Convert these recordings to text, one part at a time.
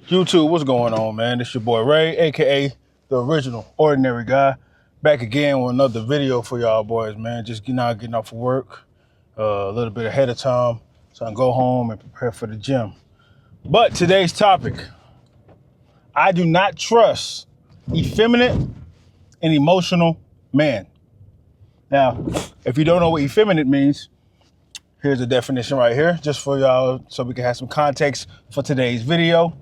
YouTube, what's going on, man? It's your boy Ray, aka the original ordinary guy, back again with another video for y'all boys, man. Just getting off of work a little bit ahead of time, so I can go home and prepare for the gym. But today's topic, I do not trust effeminate and emotional men. Now, if you don't know what effeminate means, here's the definition right here, just for y'all, so we can have some context for today's video.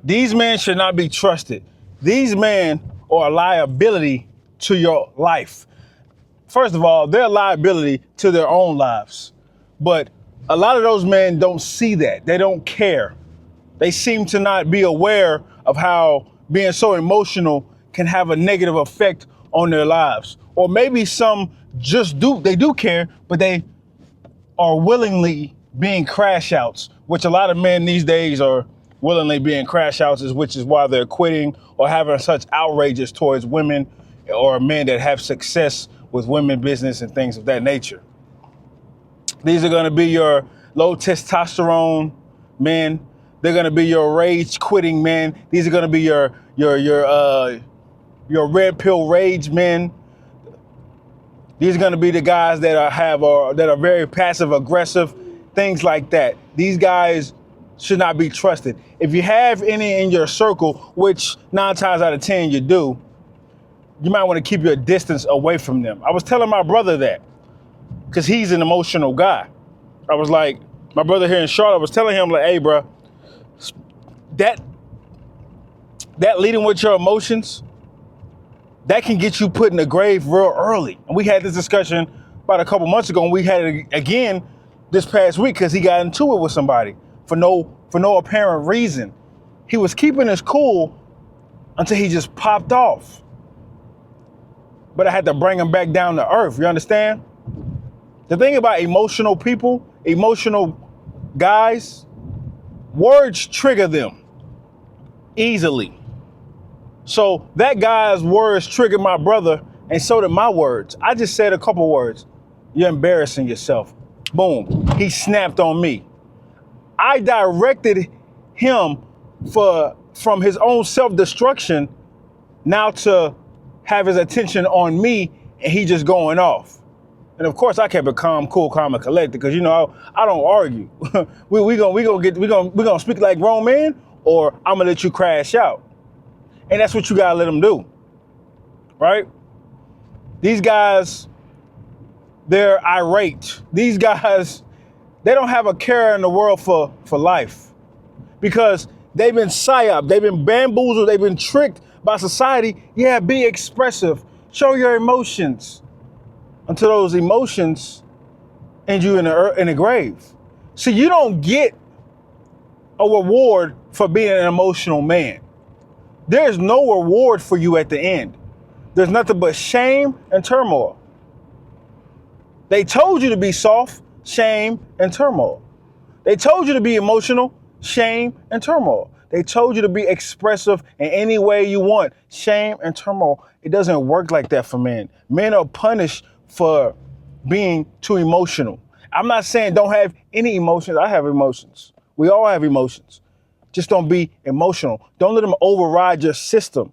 These men should not be trusted. These men are a liability to your life. First of all, they're a liability to their own lives. But a lot of those men don't see that. They don't care. They seem to not be aware of how being so emotional can have a negative effect on their lives. Or maybe some just they do care, but they are willingly being crash outs, which a lot of men these days are willingly being crash outs, which is why they're quitting or having such outrages towards women or men that have success with women business and things of that nature. These are going to be your low testosterone men. They're going to be your rage quitting men. These are going to be your red pill rage men. These are going to be the guys that are very passive aggressive, things like that. These guys should not be trusted. If you have any in your circle, which 9 times out of 10 you do, you might want to keep your distance away from them. I was telling my brother that because he's an emotional guy. I was like, my brother here in Charlotte, I was telling him like, hey, bro, that leading with your emotions, that can get you put in the grave real early. And we had this discussion about a couple months ago, and we had it again this past week because he got into it with somebody for no apparent reason. He was keeping his cool until he just popped off. But I had to bring him back down to earth, you understand? The thing about emotional people, emotional guys, words trigger them easily. So that guy's words triggered my brother, and so did my words. I just said a couple words. You're embarrassing yourself. Boom. He snapped on me. I directed him from his own self-destruction now to have his attention on me, and he just going off. And of course, I kept it calm, cool, calm, and collected because I don't argue. we gonna speak like grown men, or I'm gonna let you crash out. And that's what you gotta let them do, right? These guys, they're irate. These guys, they don't have a care in the world for life because they've been psyoped, they've been bamboozled, they've been tricked by society. Yeah, be expressive, show your emotions, until those emotions end you in the grave. So you don't get a reward for being an emotional man. There's no reward for you at the end. There's nothing but shame and turmoil. They told you to be soft, shame and turmoil. They told you to be emotional, shame and turmoil. They told you to be expressive in any way you want, shame and turmoil. It doesn't work like that for men. Men are punished for being too emotional. I'm not saying don't have any emotions. I have emotions. We all have emotions. Just don't be emotional. Don't let them override your system.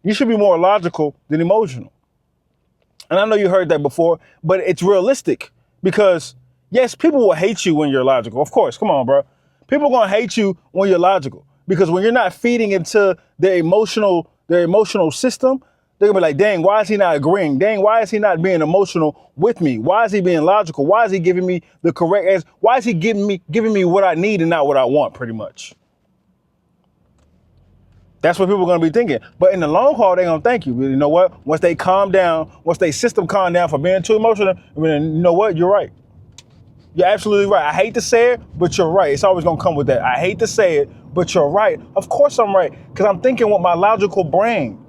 You should be more logical than emotional. And I know you heard that before, but it's realistic because yes, people will hate you when you're logical. Of course, come on, bro. People are gonna hate you when you're logical because when you're not feeding into their emotional system, they're gonna be like, dang, why is he not agreeing? Dang, why is he not being emotional with me? Why is he being logical? Why is he giving me the correct answer? Why is he giving me what I need and not what I want, pretty much? That's what people are going to be thinking. But in the long haul, they're going to thank you. You know what? Once they calm down, once their system calm down for being too emotional, you know what? You're right. You're absolutely right. I hate to say it, but you're right. It's always going to come with that. I hate to say it, but you're right. Of course I'm right, because I'm thinking with my logical brain.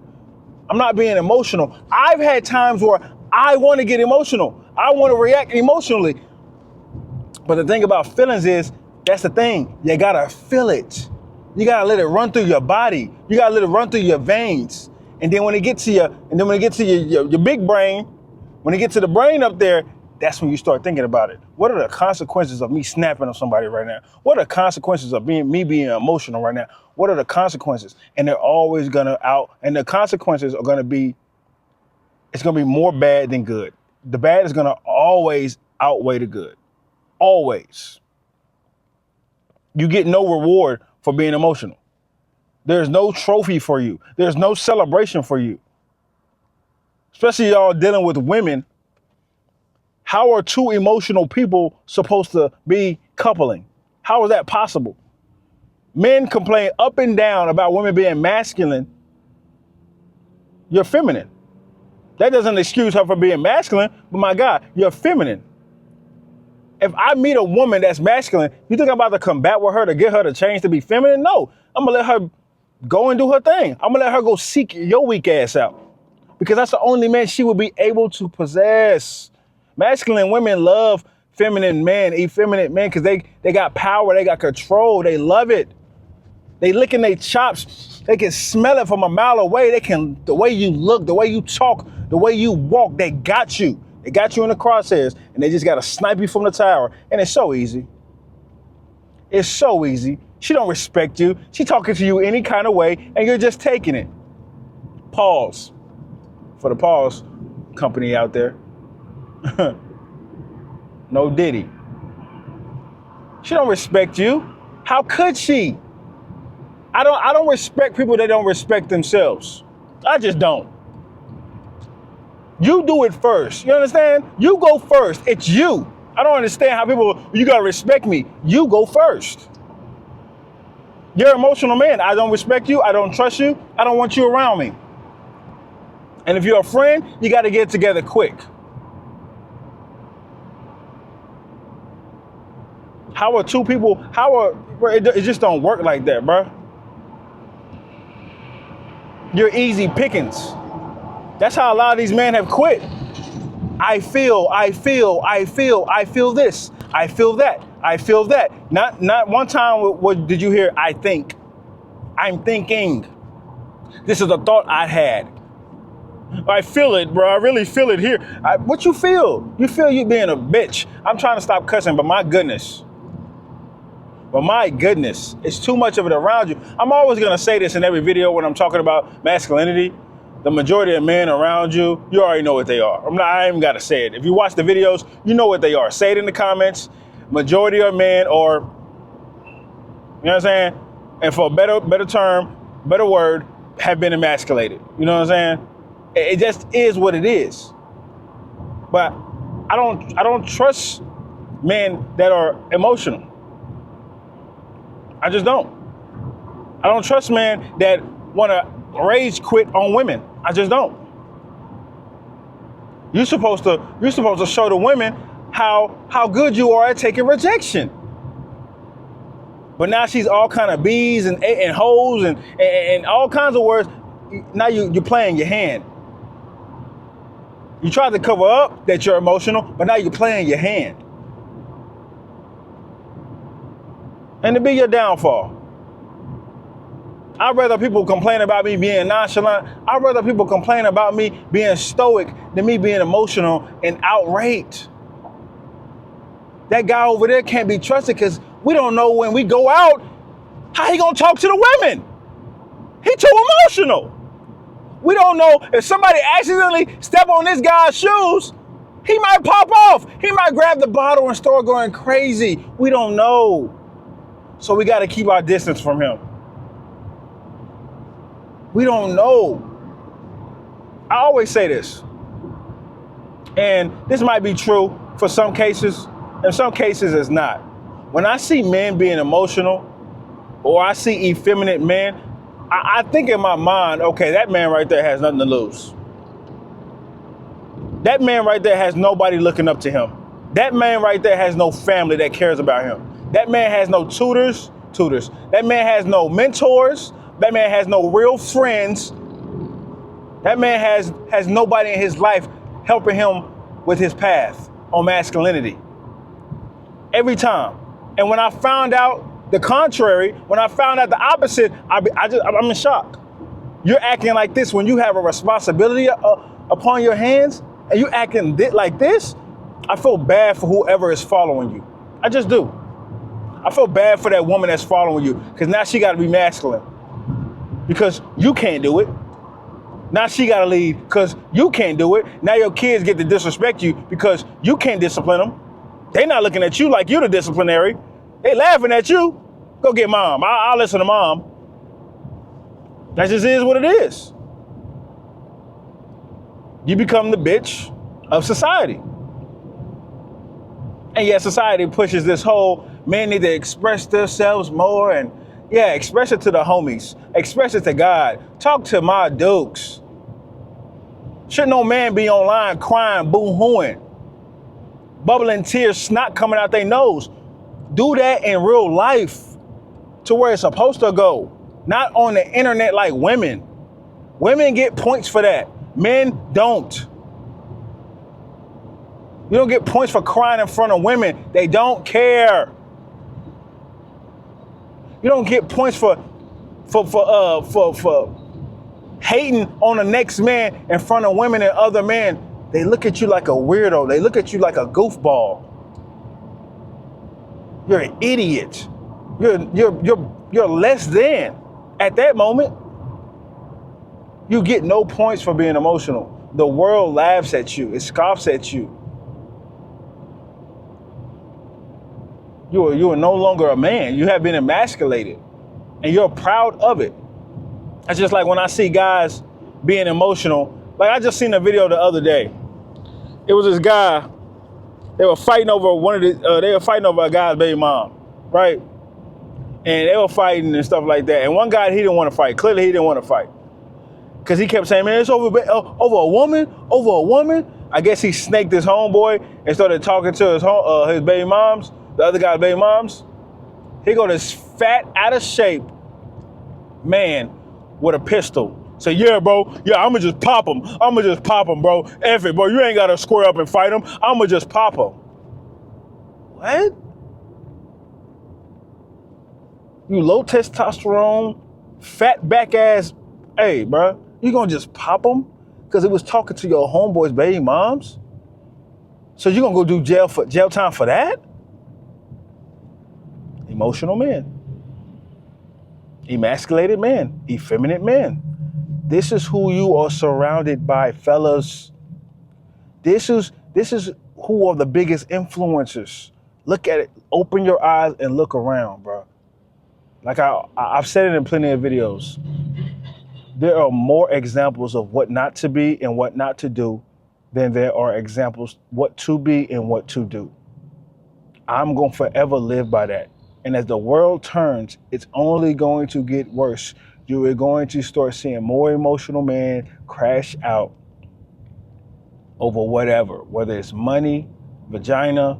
I'm not being emotional. I've had times where I want to get emotional. I want to react emotionally. But the thing about feelings is, that's the thing. You got to feel it. You gotta let it run through your body. You gotta let it run through your veins. And then when it gets to your big brain, when it gets to the brain up there, That's when you start thinking about it. What are the consequences of me snapping on somebody right now? What are the consequences of me being emotional right now? What are the consequences? And they're always and the consequences are gonna be, it's gonna be more bad than good. The bad is gonna always outweigh the good. Always. You get no reward for being emotional. There's no trophy for you. There's no celebration for you. Especially y'all dealing with women. How are two emotional people supposed to be coupling? How is that possible? Men complain up and down about women being masculine. You're feminine. That doesn't excuse her for being masculine, but my God, you're feminine. If I meet a woman that's masculine, you think I'm about to combat with her to get her to change to be feminine? No, I'm gonna let her go and do her thing. I'm gonna let her go seek your weak ass out, because that's the only man she will be able to possess. Masculine women love feminine men, effeminate men, because they got power, they got control, they love it. They licking their chops. They can smell it from a mile away. The way you look, the way you talk, the way you walk, they got you. They got you in the crosshairs, and they just got to snipe you from the tower. And it's so easy. It's so easy. She don't respect you. She talking to you any kind of way, and you're just taking it. Pause. For the pause company out there. No Diddy. She don't respect you. How could she? I don't respect people that don't respect themselves. I just don't. You do it first. You understand? You go first. It's you. I don't understand how you gotta respect me. You go first. You're an emotional man. I don't respect you. I don't trust you. I don't want you around me. And if you're a friend, you gotta get it together quick. It just don't work like that, bro. You're easy pickings. That's how a lot of these men have quit. I feel this. I feel that. I feel that. Not one time what did you hear? I think. I'm thinking. This is a thought I had. I feel it, bro. I really feel it here. What you feel? You feel you being a bitch. I'm trying to stop cussing, but my goodness. It's too much of it around you. I'm always going to say this in every video when I'm talking about masculinity. The majority of men around you, you already know what they are. I ain't even got to say it. If you watch the videos, you know what they are. Say it in the comments. Majority of men are, you know what I'm saying? And for a better word, have been emasculated. You know what I'm saying? It just is what it is. But I don't trust men that are emotional. I just don't. I don't trust men that want to rage quit on women. I just don't. You're supposed to show the women how good you are at taking rejection. But now she's all kind of bees and hoes and all kinds of words. Now you're playing your hand. You tried to cover up that you're emotional, but now you're playing your hand. And to be your downfall. I'd rather people complain about me being nonchalant. I'd rather people complain about me being stoic than me being emotional and outraged. That guy over there can't be trusted because we don't know when we go out how he gonna talk to the women. He too emotional. We don't know if somebody accidentally step on this guy's shoes, he might pop off. He might grab the bottle and start going crazy. We don't know. So we got to keep our distance from him. We don't know. I always say this, and this might be true for some cases. In some cases, it's not. When I see men being emotional, or I see effeminate men, I think in my mind, okay, that man right there has nothing to lose. That man right there has nobody looking up to him. That man right there has no family that cares about him. That man has no tutors. That man has no mentors. That man has no real friends. That man has nobody in his life helping him with his path on masculinity. Every time. And when I found out the contrary, when I found out the opposite, I'm in shock. You're acting like this when you have a responsibility upon your hands, and you acting like this? I feel bad for whoever is following you. I just do. I feel bad for that woman that's following you because now she got to be masculine because you can't do it. Now she got to lead because you can't do it. Now your kids get to disrespect you because you can't discipline them. They not looking at you like you're the disciplinary. They laughing at you. Go get mom. I'll listen to mom. That just is what it is. You become the bitch of society. And yet society pushes this whole men need to express themselves more and yeah, express it to the homies. Express it to God. Talk to my dukes. Should no man be online crying, boo-hooing, bubbling tears, snot coming out their nose. Do that in real life to where it's supposed to go. Not on the internet like women. Women get points for that. Men don't. You don't get points for crying in front of women. They don't care. You don't get points for hating on the next man in front of women and other men. They look at you like a weirdo. They look at you like a goofball. You're an idiot. You're less than. At that moment, you get no points for being emotional. The world laughs at you. It scoffs at you. You are no longer a man. You have been emasculated. And you're proud of it. It's just like when I see guys being emotional. Like I just seen a video the other day. It was this guy. They were fighting over a guy's baby mom, right? And they were fighting and stuff like that. And one guy, he didn't want to fight. Clearly, he didn't want to fight. Because he kept saying, man, it's over a woman. I guess he snaked his homeboy and started talking to his baby moms, the other guy's baby moms. He got this fat, out of shape man with a pistol. Say, yeah, bro. Yeah, I'm going to just pop him, bro. F it, bro. You ain't got to square up and fight him. I'm going to just pop him. What? You low testosterone, fat back ass. Hey, bro, you gonna just pop him because it was talking to your homeboy's baby moms? So you gonna go do jail time for that? Emotional men, emasculated men, effeminate men. This is who you are surrounded by, fellas. This is who are the biggest influencers. Look at it. Open your eyes and look around, bro. Like I've said it in plenty of videos. There are more examples of what not to be and what not to do than there are examples what to be and what to do. I'm going to forever live by that. And as the world turns, it's only going to get worse. You are going to start seeing more emotional men crash out over whatever, whether it's money, vagina,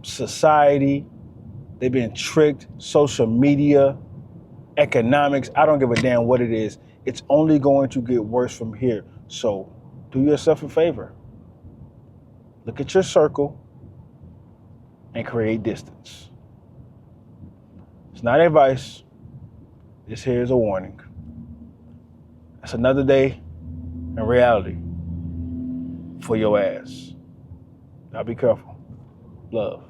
society. They've been tricked, social media, economics. I don't give a damn what it is. It's only going to get worse from here. So do yourself a favor. Look at your circle and create distance. It's not advice. This here is a warning. It's another day in reality for your ass. Now be careful. Love.